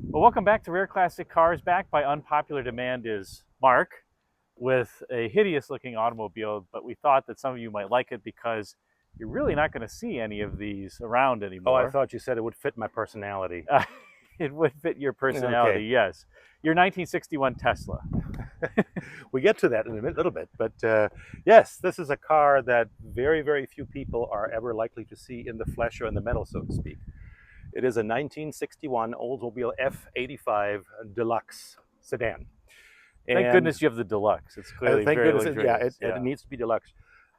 Well, welcome back to Rare Classic Cars. Back by unpopular demand is Mark with a hideous looking automobile, but we thought that some of you might like it because you're really not going to see any of these around Oh, I anymore. thought you said it would fit my personality. Uh, it would fit your personality, Okay, yes. Your 1961 Tesla. we get to that in a little bit, but yes, this is a car that very, very few people are ever likely to see in the flesh or in the metal, so to speak. It is a 1961 Oldsmobile F-85 Deluxe sedan. Thank And goodness you have the Deluxe. It's clearly thank very goodness, yeah, luxurious. it Yeah. needs to be deluxe.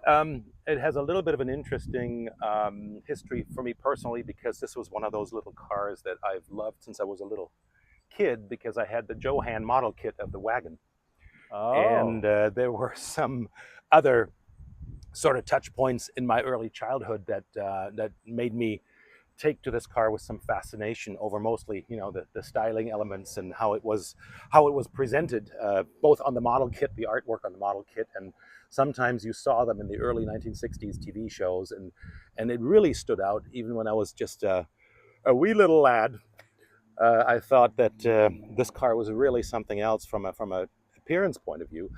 It has a little bit of an interesting history for me personally because this was one of those little cars that I've loved since I was a little kid because I had the Johan model kit of the wagon. Oh. And there were some other sort of touch points in my early childhood that made me take to this car with some fascination over mostly, the styling elements and how it was presented, both on the model kit, the artwork on the model kit, and sometimes you saw them in the early 1960s TV shows, and it really stood out even when I was just a wee little lad. I thought that this car was really something else from a appearance point of view,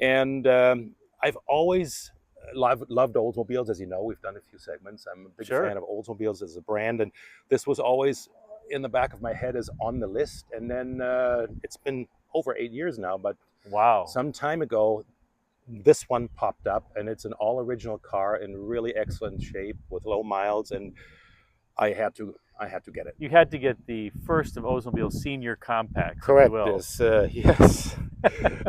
and I've always loved Oldsmobiles. As you know, we've done a few segments. I'm a big Sure. fan of Oldsmobiles as a brand, and this was always in the back of my head as on the list. And then it's been over 8 years now, but Wow. some time ago, this one popped up, and it's an all original car in really excellent shape with low miles, and I had to get it. You had to get the first of Oldsmobile's senior compacts, if you Correct. will. This, yes.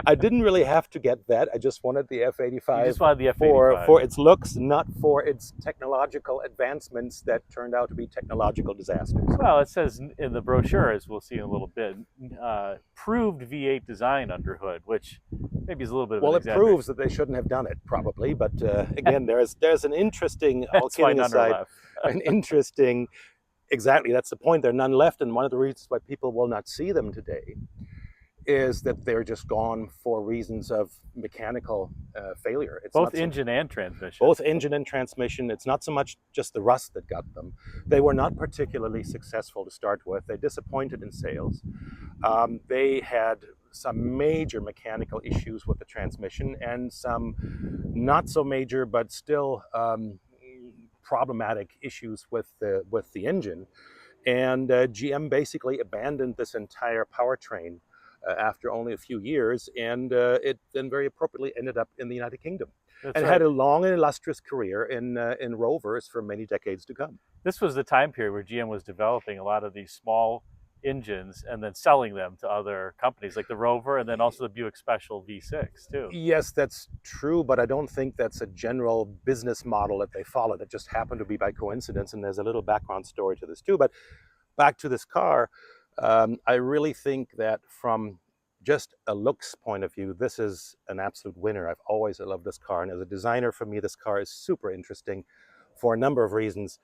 I didn't really have to get that. I just wanted the You just F-85 wanted the for F-85. for its looks, not for its technological advancements that turned out to be technological disasters. Well, it says in the brochure, as we'll see in a little bit, proved V8 design under hood, which maybe is a little bit of Well, an it exaggeration. proves that they shouldn't have done it, probably. But again, there's an interesting, all That's why kidding none are aside, left. an interesting. Exactly, that's the point. There are none left, and one of the reasons why people will not see them today is that they're just gone for reasons of mechanical failure. It's Both not so, engine and transmission. both engine and transmission. It's not so much just the rust that got them. They were not particularly successful to start with. They disappointed in sales. They had some major mechanical issues with the transmission and some not so major, but still problematic issues with the engine. And GM basically abandoned this entire powertrain after only a few years, and it then very appropriately ended up in the United Kingdom That's and right. had a long and illustrious career in Rovers for many decades to come. This was the time period where GM was developing a lot of these small engines and then selling them to other companies like the Rover and then also the Buick Special V6 too. Yes, that's true, but I don't think that's a general business model that they followed. It just happened to be by coincidence, and there's a little background story to this too. But back to this car, I really think that from just a looks point of view, this is an absolute winner. I've always loved this car, and as a designer, for me, this car is super interesting for a number of reasons.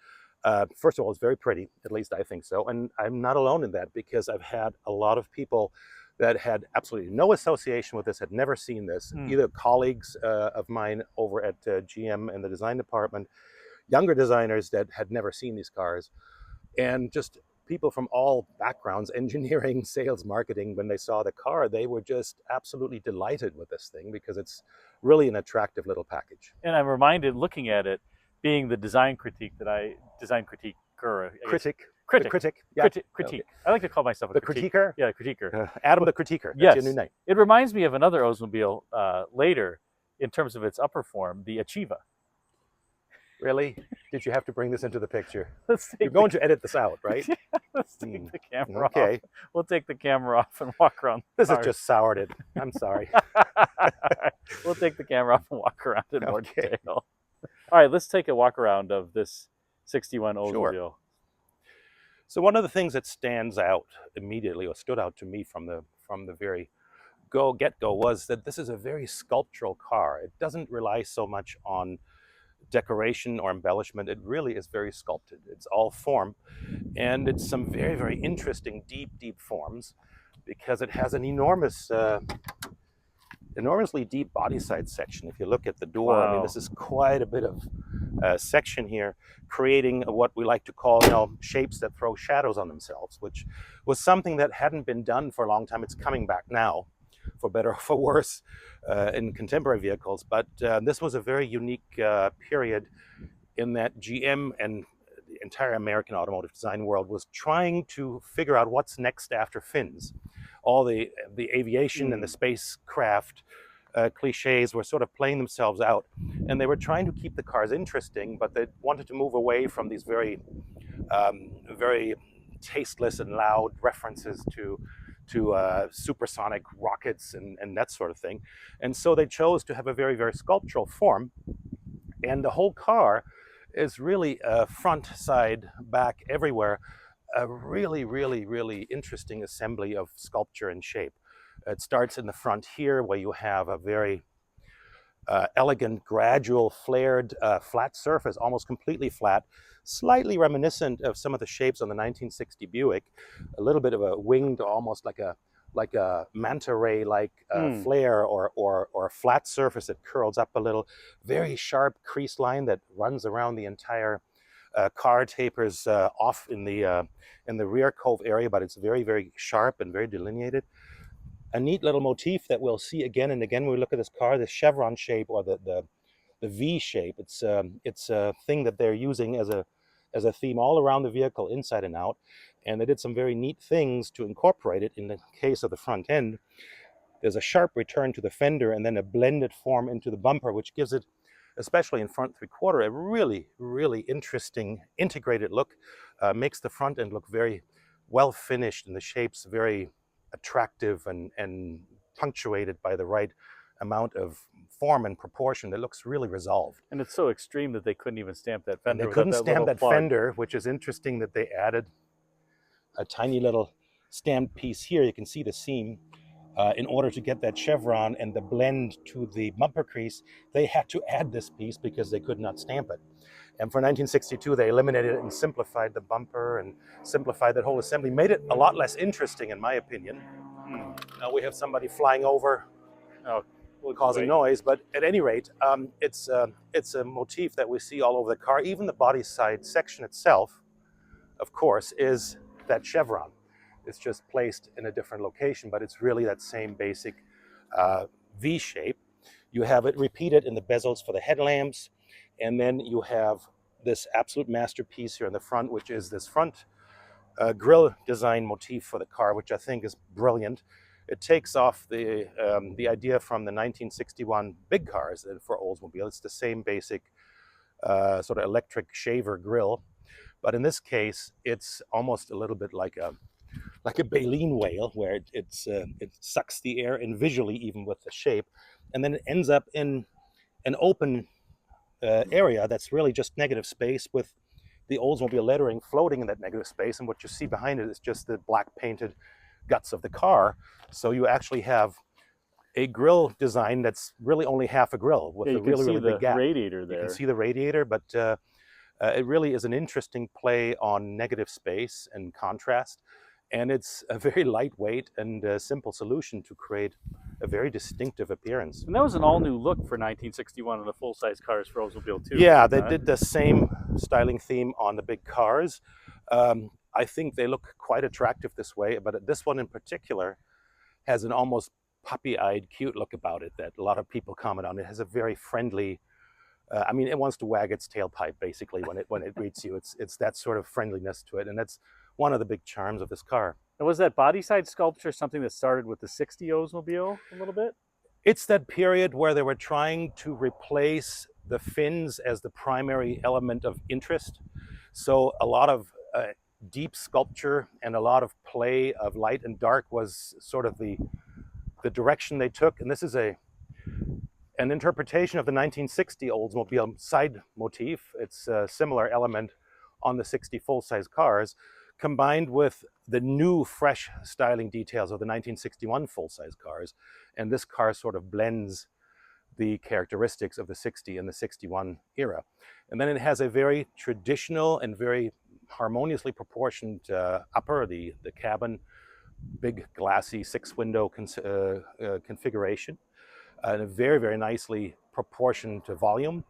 First of all, it's very pretty, at least I think so, and I'm not alone in that because I've had a lot of people that had absolutely no association with this, had never seen this, either colleagues of mine over at GM in the design department, younger designers that had never seen these cars, and just people from all backgrounds, engineering, sales, marketing. When they saw the car, they were just absolutely delighted with this thing because it's really an attractive little package. And I'm reminded looking at it being the design critique that design critiquer, I guess. Critic, yeah. Critique. I like to call myself a The critique. critiquer? Yeah, critiquer. Adam the Critiquer, that's Yes. your new name. It reminds me of another Oldsmobile later in terms of its upper form, the Achieva. Really? Did you have to bring this into the picture? Let's take You're going to edit this out, right? let's take the camera off. Okay. We'll take the camera off and walk around. This has just soured it. I'm sorry. We'll take the camera off and walk around in more Okay. detail. All right, let's take a walk around of this 61 Oldsmobile. Sure. So one of the things that stands out immediately, or stood out to me from the very get-go, was that this is a very sculptural car. It doesn't rely so much on decoration or embellishment. It really is very sculpted. It's all form, and it's some very, very interesting deep forms because it has an enormous enormously deep body side section. If you look at the door, I mean, Wow. this is quite a bit of section here, creating what we like to call, shapes that throw shadows on themselves, which was something that hadn't been done for a long time. It's coming back now, for better or for worse, in contemporary vehicles. But this was a very unique period in that GM and the entire American automotive design world was trying to figure out what's next after fins. All the aviation and the spacecraft cliches were sort of playing themselves out, and they were trying to keep the cars interesting, but they wanted to move away from these very tasteless and loud references to supersonic rockets and that sort of thing. And so they chose to have a very, very sculptural form, and the whole car is really front, side, back, everywhere, a really, really, really interesting assembly of sculpture and shape. It starts in the front here, where you have a very elegant, gradual, flared, flat surface, almost completely flat, slightly reminiscent of some of the shapes on the 1960 Buick. A little bit of a winged, almost like a manta ray-like flare, or a flat surface that curls up a little. Very sharp crease line that runs around the entire car, tapers off in the rear cove area, but it's very, very sharp and very delineated. A neat little motif that we'll see again and again when we look at this car, the chevron shape, or the V shape. It's a thing that they're using as a theme all around the vehicle, inside and out. And they did some very neat things to incorporate it. In the case of the front end, there's a sharp return to the fender and then a blended form into the bumper, which gives it, especially in front three-quarter, a really, really interesting integrated look. Makes the front end look very well finished, and the shape's very attractive and punctuated by the right amount of form and proportion that looks really resolved. And it's so extreme that they couldn't even stamp that fender. And they couldn't stamp that plug. fender, which is interesting that they added a tiny little stamped piece here. You can see the seam. In order to get that chevron and the blend to the bumper crease, they had to add this piece because they could not stamp it. And for 1962, they eliminated it and simplified the bumper and simplified that whole assembly, made it a lot less interesting, in my opinion. Now we have somebody flying over, causing noise, but at any rate, it's a motif that we see all over the car. Even the body side section itself, of course, is that chevron. It's just placed in a different location, but it's really that same basic V shape. You have it repeated in the bezels for the headlamps, and then you have this absolute masterpiece here in the front, which is this front grille design motif for the car, which I think is brilliant. It takes off the idea from the 1961 big cars for Oldsmobile. It's the same basic sort of electric shaver grille, but in this case, it's almost a little bit like a baleen whale, where it sucks the air in visually, even with the shape, and then it ends up in an open area that's really just negative space, with the Oldsmobile lettering floating in that negative space, and what you see behind it is just the black painted guts of the car. So you actually have a grille design that's really only half a grille, with a really, really big gap. Radiator there. You can see the radiator, but it really is an interesting play on negative space and contrast. And it's a very lightweight and simple solution to create a very distinctive appearance. And that was an all-new look for 1961 on the full-size cars for Oldsmobile too. Yeah, they did the same styling theme on the big cars. I think they look quite attractive this way, but this one in particular has an almost puppy-eyed, cute look about it that a lot of people comment on. It has a very friendly, I mean, it wants to wag its tailpipe basically when it greets you. It's that sort of friendliness to it, and that's one of the big charms of this car. And was that body side sculpture something that started with the 60 Oldsmobile a little bit? It's that period where they were trying to replace the fins as the primary element of interest. So a lot of deep sculpture and a lot of play of light and dark was sort of the direction they took. And this is an interpretation of the 1960 Oldsmobile side motif. It's a similar element on the 60 full-size cars, combined with the new, fresh styling details of the 1961 full-size cars. And this car sort of blends the characteristics of the 60 and the 61 era. And then it has a very traditional and very harmoniously proportioned upper, the cabin, big glassy 6-window configuration. very, very nicely proportioned to volume.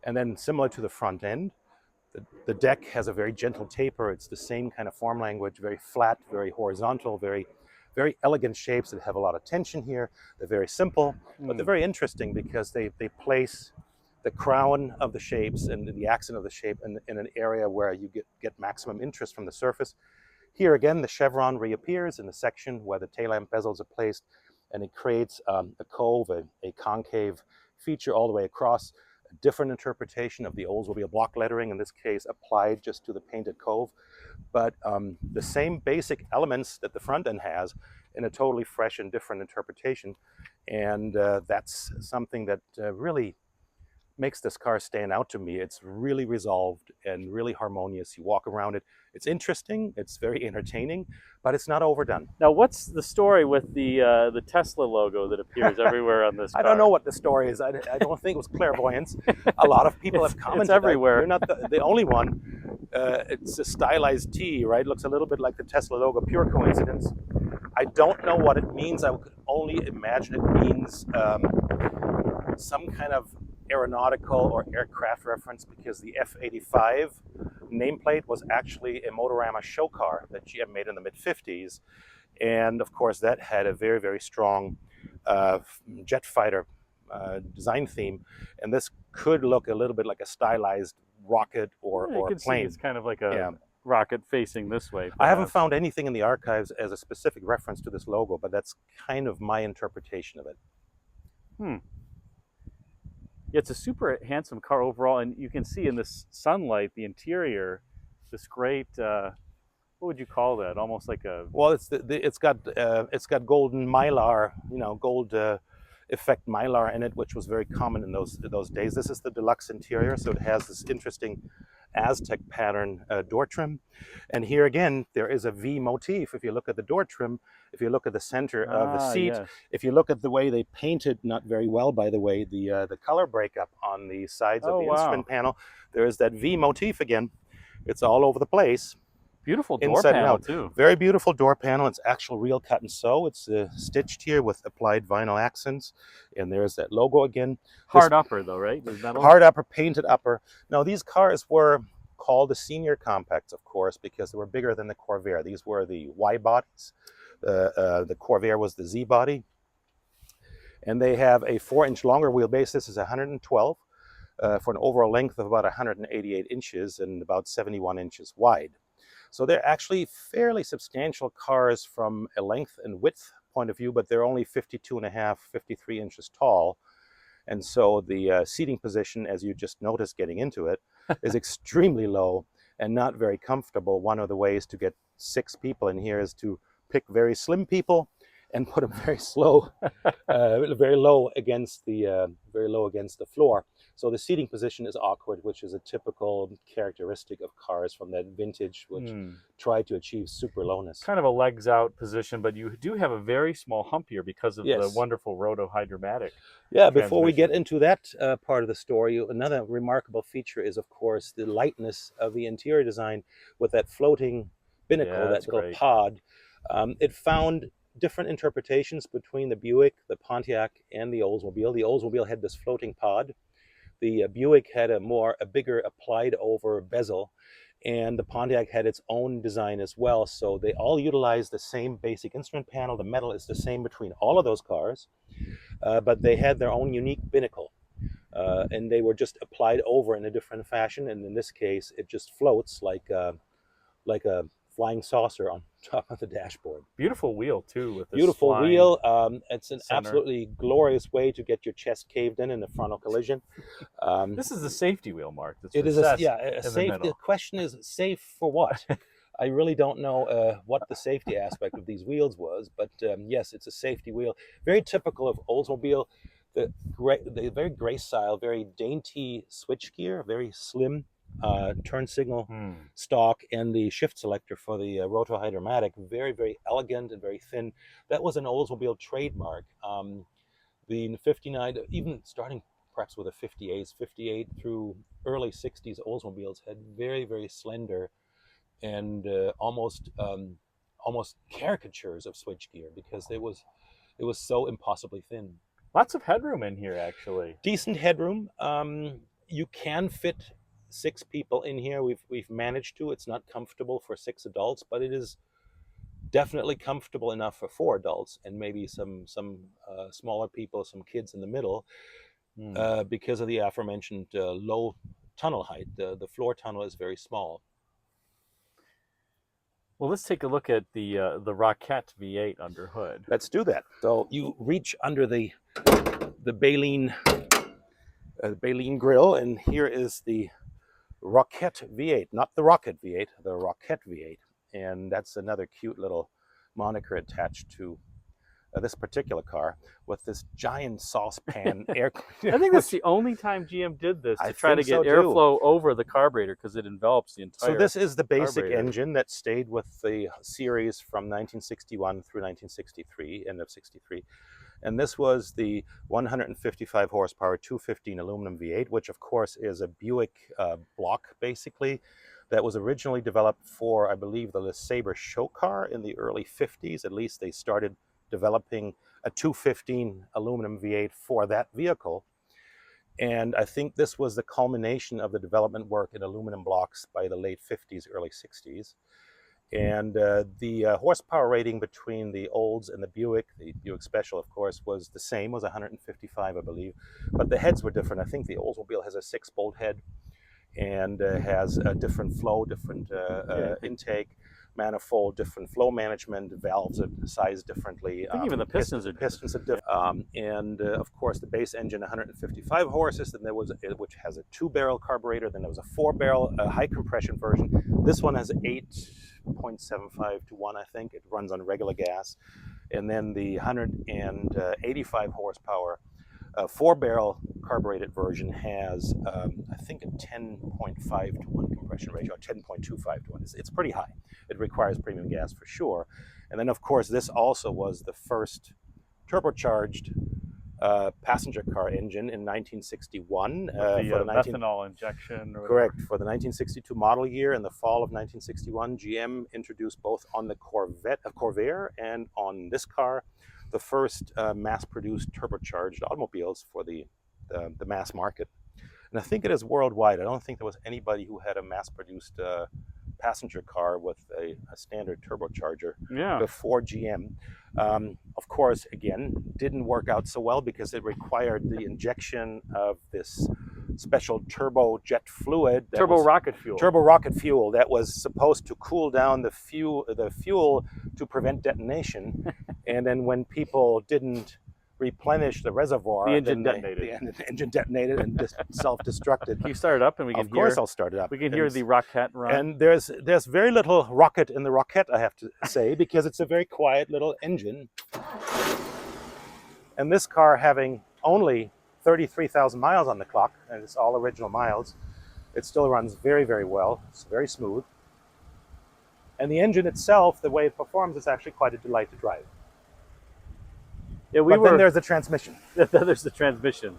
And then similar to the front end, the deck has a very gentle taper. It's the same kind of form language, very flat, very horizontal, very, very elegant shapes that have a lot of tension here. They're very simple, but they're very interesting because they place the crown of the shapes and the accent of the shape in an area where you get maximum interest from the surface. Here again, the chevron reappears in the section where the tail lamp bezels are placed, and it creates a cove, a concave feature all the way across. A different interpretation of the Oldsmobile block lettering, in this case applied just to the painted cove, but the same basic elements that the front end has in a totally fresh and different interpretation. And that's something that really makes this car stand out to me. It's really resolved and really harmonious. You walk around it. It's interesting. It's very entertaining, but it's not overdone. Now, what's the story with the Tesla logo that appears everywhere on this car? I don't know what the story is. I don't think it was clairvoyance. A lot of people have commented. It's everywhere. You're not the only one. It's a stylized T, right? Looks a little bit like the Tesla logo. Pure coincidence. I don't know what it means. I could only imagine it means some kind of aeronautical or aircraft reference, because the F-85 nameplate was actually a Motorama show car that GM made in the mid-50s. And of course, that had a very, very strong jet fighter design theme. And this could look a little bit like a stylized rocket or plane. It's kind of like a rocket facing this way. I haven't found anything in the archives as a specific reference to this logo, but that's kind of my interpretation of it. Yeah, it's a super handsome car overall, and you can see in this sunlight the interior, this great, what would you call that? Almost like a... Well, it's got golden mylar, gold effect mylar in it, which was very common in those days. This is the deluxe interior, so it has this interesting Aztec pattern door trim. And here again, there is a V motif. If you look at the door trim, if you look at the center of the seat, yes. if you look at the way they painted, not very well by the way, the color breakup on the sides of the instrument panel, there is that V motif again. It's all over the place. Beautiful door panel too. Very beautiful door panel. It's actual real cut and sew. It's stitched here with applied vinyl accents. And there's that logo again. Hard upper though, right? Hard upper, painted upper. Now these cars were called the senior compacts, of course, because they were bigger than the Corvair. These were the Y bodies. The Corvair was the Z body. And they have a 4-inch longer wheelbase. This is 112 for an overall length of about 188 inches and about 71 inches wide. So they're actually fairly substantial cars from a length and width point of view, but they're only 52.5, 53 inches tall. And so the seating position, as you just noticed getting into it, is extremely low and not very comfortable. One of the ways to get 6 people in here is to pick very slim people and put them very low against the floor. So the seating position is awkward, which is a typical characteristic of cars from that vintage, which try to achieve super lowness. Kind of a legs out position, but you do have a very small hump here because of the wonderful roto-hydromatic. Yeah, before we get into that part of the story, another remarkable feature is, of course, the lightness of the interior design with that floating binnacle, that little pod. It found different interpretations between the Buick, the Pontiac, and the Oldsmobile. The Oldsmobile had this floating pod. The Buick had a bigger applied over bezel, and the Pontiac had its own design as well. So they all utilize the same basic instrument panel. The metal is the same between all of those cars, but they had their own unique binnacle, and they were just applied over in a different fashion. And in this case, it just floats like a flying saucer on top of the dashboard. Beautiful wheel too. With this beautiful wheel. It's an center. Absolutely glorious way to get your chest caved in a frontal collision. This is a safety wheel, Mark. It is a safe. The question is, safe for what? I really don't know what the safety aspect of these wheels was, but yes, it's a safety wheel. Very typical of Oldsmobile. The very gracile, very dainty switchgear, very slim turn signal stalk, and the shift selector for the roto-hydromatic, very, very elegant and very thin. That was an Oldsmobile trademark. The 59, even starting perhaps with a 58 through early 60s, Oldsmobiles had very, very slender and almost caricatures of switchgear because it was so impossibly thin. Lots of headroom in here, actually. Decent headroom. You can fit 6 people in here. We've managed to. It's not comfortable for 6 adults, but it is definitely comfortable enough for 4 adults and maybe some smaller people, some kids in the middle, because of the aforementioned low tunnel height. The floor tunnel is very small. Well, let's take a look at the Rocket V8 under hood. Let's do that. So you reach under the baleen grill, and here is the Rocket V8, not the Rocket V8, the Rocket V8, and that's another cute little moniker attached to this particular car with this giant saucepan air cleaner. I think that's the only time GM did this, to try to get so airflow over the carburetor, because it envelops the entire. So this is the basic carburetor. engine that stayed with the series from 1961 through 1963, end of 63. And this was the 155 horsepower 215 aluminum V8, which of course is a Buick block, basically, that was originally developed for, I believe, the LeSabre show car in the early 50s. At least they started developing a 215 aluminum V8 for that vehicle. And I think this was the culmination of the development work in aluminum blocks by the late 50s, early 60s. And the horsepower rating between the Olds and the Buick Special, of course, was the same, was 155, I believe. But the heads were different. I think the Oldsmobile has a 6-bolt head and has a different flow, different intake, manifold, different flow management, valves are sized differently. I think even the pistons are different. And of course, the base engine, 155 horses, then there was which has a 2-barrel carburetor. Then there was a 4-barrel high compression version. This one has 8.75 to 1, I think. It runs on regular gas. And then the 185 horsepower 4-barrel carbureted version has, I think, a 10.5 to 1 compression ratio, or 10.25 to 1. It's pretty high. It requires premium gas for sure. And then, of course, this also was the first turbocharged passenger car engine in 1961. For the methanol injection. Correct. For the 1962 model year, in the fall of 1961, GM introduced both on the Corvair and on this car the first mass-produced turbocharged automobiles for the mass market. And I think it is worldwide. I don't think there was anybody who had a mass-produced passenger car with a standard turbocharger before GM. Of course, again, didn't work out so well because it required the injection of this special turbojet fluid. Turbo rocket fuel that was supposed to cool down the fuel to prevent detonation. And then when people didn't replenish the reservoir, the engine detonated. The engine detonated and self-destructed. Can you start it up and we can Of course I'll start it up. We can hear the Rocket run. And there's very little rocket in the Rocket, I have to say, because it's a very quiet little engine. And this car, having only 33,000 miles on the clock, and it's all original miles, it still runs very, very well. It's very smooth. And the engine itself, the way it performs, is actually quite a delight to drive. Yeah, then there's the transmission. There's the transmission,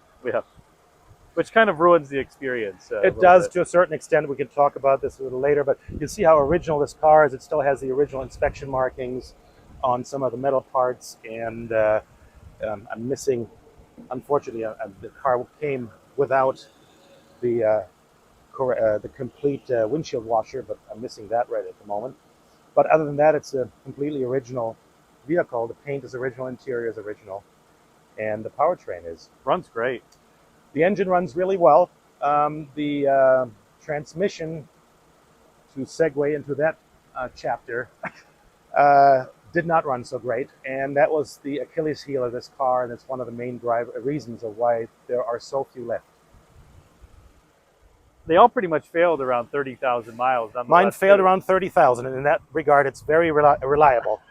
which kind of ruins the experience. It does to a certain extent. We can talk about this a little later, but you see how original this car is. It still has the original inspection markings on some of the metal parts, and I'm missing, unfortunately, the car came without the complete windshield washer, but I'm missing that right at the moment. But other than that, it's a completely original vehicle. The paint is original, interior is original, and the powertrain runs great. The engine runs really well. The transmission, to segue into that chapter, did not run so great, and that was the Achilles heel of this car, and it's one of the main reasons of why there are so few left. They all pretty much failed around 30,000 miles. Mine failed around 30,000, and in that regard, it's very reliable.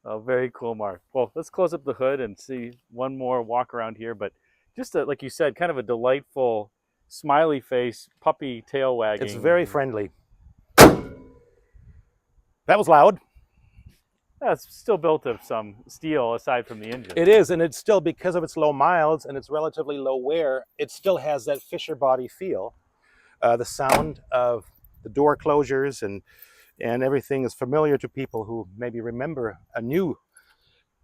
Oh, very cool, Mark. Well, let's close up the hood and see one more walk around here. But just like you said, kind of a delightful, smiley face, puppy tail wagging. It's very friendly. That was loud. It's still built of some steel aside from the engine. It is, and it's still, because of its low miles and its relatively low wear, it still has that Fisher body feel. The sound of the door closures and everything is familiar to people who maybe remember a new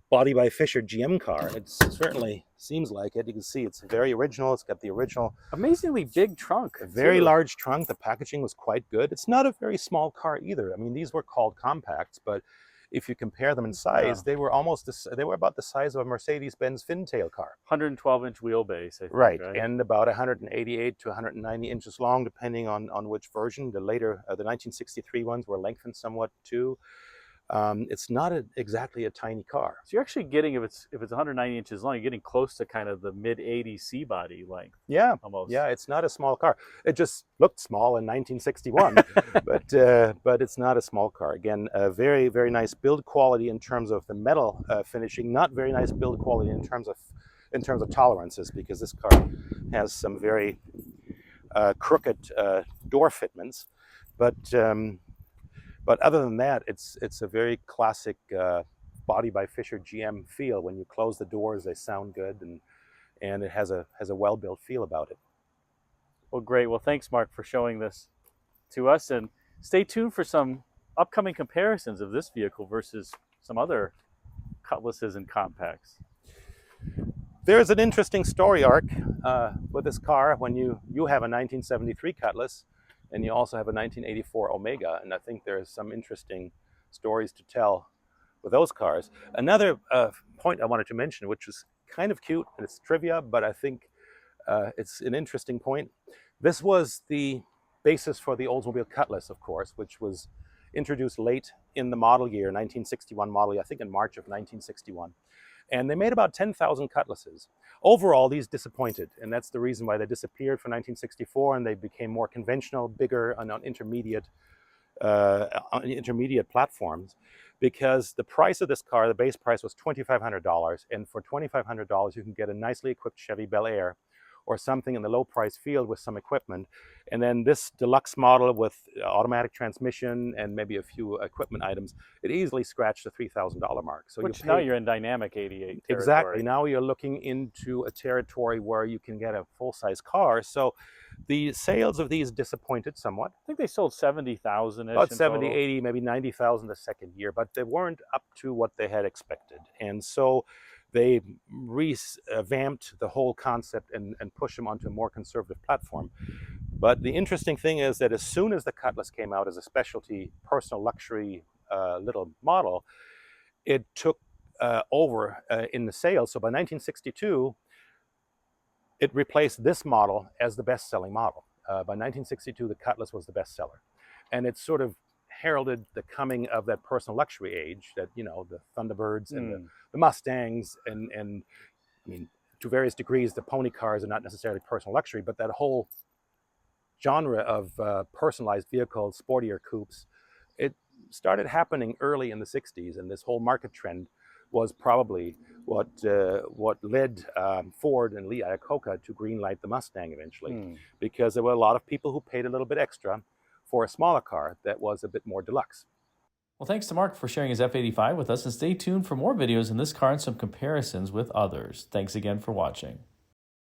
body by Fisher GM car. It certainly seems like it. You can see it's very original. It's got the original, amazingly big trunk. a very too. large trunk. The packaging was quite good. It's not a very small car either. I mean, these were called compacts, but if you compare them in size, they were they were about the size of a Mercedes-Benz Fintail car. 112-inch wheelbase, I think, right, and about 188 to 190 inches long, depending on which version. The later, the 1963 ones were lengthened somewhat too. It's not exactly a tiny car. So you're actually getting, if it's 190 inches long, you're getting close to kind of the mid-80 C-body length. Yeah, almost. Yeah, it's not a small car. It just looked small in 1961, but it's not a small car. Again, a very, very nice build quality in terms of the metal finishing. Not very nice build quality in terms of tolerances, because this car has some very crooked door fitments, but other than that, it's a very classic body by Fisher GM feel. When you close the doors, they sound good, and it has a well-built feel about it. Well, great. Well, thanks, Mark, for showing this to us, and stay tuned for some upcoming comparisons of this vehicle versus some other Cutlasses and compacts. There's an interesting story arc with this car when you have a 1973 Cutlass, and you also have a 1984 Omega, and I think there's some interesting stories to tell with those cars. Another point I wanted to mention, which is kind of cute, and it's trivia, but I think it's an interesting point. This was the basis for the Oldsmobile Cutlass, of course, which was introduced late in the model year, 1961 model year, I think in March of 1961. And they made about 10,000 Cutlasses. Overall, these disappointed, and that's the reason why they disappeared for 1964, and they became more conventional, bigger, and on intermediate platforms, because the price of this car, the base price, was $2,500, and for $2,500 you can get a nicely equipped Chevy Bel Air or something in the low price field with some equipment. And then this deluxe model with automatic transmission and maybe a few equipment items, it easily scratched the $3,000 mark. So now you're in dynamic 88 territory. Exactly. Now you're looking into a territory where you can get a full-size car. So the sales of these disappointed somewhat. I think they sold 70,000-ish. About 70, 80, maybe 90,000 the second year, but they weren't up to what they had expected. And so they revamped the whole concept and pushed them onto a more conservative platform. But the interesting thing is that as soon as the Cutlass came out as a specialty personal luxury little model, it took over in the sales. So by 1962, it replaced this model as the best-selling model. By 1962, the Cutlass was the bestseller. And it sort of heralded the coming of that personal luxury age, that, you know, the Thunderbirds and the Mustangs, and I mean, to various degrees, the pony cars are not necessarily personal luxury, but that whole genre of personalized vehicles, sportier coupes, it started happening early in the 60s, and this whole market trend was probably what led Ford and Lee Iacocca to greenlight the Mustang eventually, because there were a lot of people who paid a little bit extra for a smaller car that was a bit more deluxe. Well, thanks to Mark for sharing his F-85 with us, and stay tuned for more videos in this car and some comparisons with others. Thanks again for watching.